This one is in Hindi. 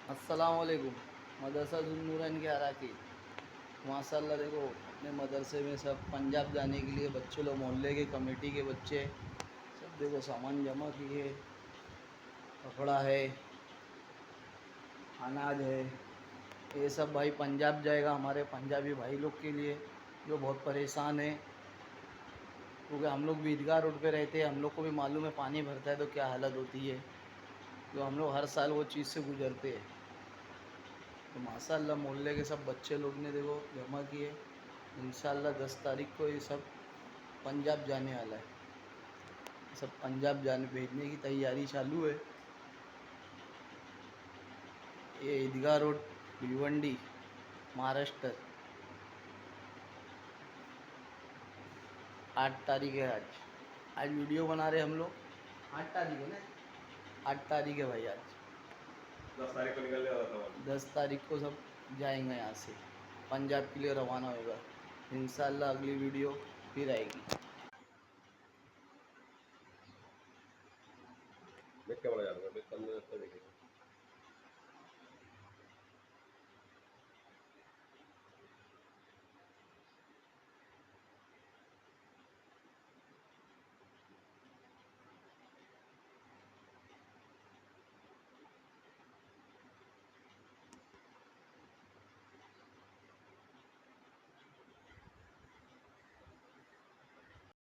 अस्सलामुअलैकुम। मदरसा जुन्नूरैन के अराकी माशाल्लाह। देखो अपने मदरसे में सब पंजाब जाने के लिए बच्चे लोग, मोहल्ले के कमेटी के बच्चे सब देखो सामान जमा किए। कपड़ा है, अनाज है, ये सब भाई पंजाब जाएगा हमारे पंजाबी भाई लोग के लिए जो बहुत परेशान है। क्योंकि हम लोग भी ईदगाह रोड पे रहते हैं, हम लोग को भी मालूम है पानी भरता है तो क्या हालत होती है। तो हम लोग हर साल वो चीज़ से गुजरते हैं। तो माशाल्लाह मोहल्ले के सब बच्चे लोग ने देखो जमा किए। इंशाल्लाह 10 तारीख को ये सब पंजाब जाने वाला है। सब पंजाब जाने भेजने की तैयारी चालू है। ये ईदगाह रोड, भिवंडी, महाराष्ट्र। 8 तारीख है आज। आज वीडियो बना रहे हम लोग। 8 तारीख है ना? 8 तारीख है भाई आज। 10 तारीख को निकलने वाला था। 10 तारीख को सब जाएंगे यहाँ से, पंजाब के लिए रवाना होगा। इंशाल्लाह अगली वीडियो फिर आएगी। देख के बड़ा जाता है, देख 15 देखेगा।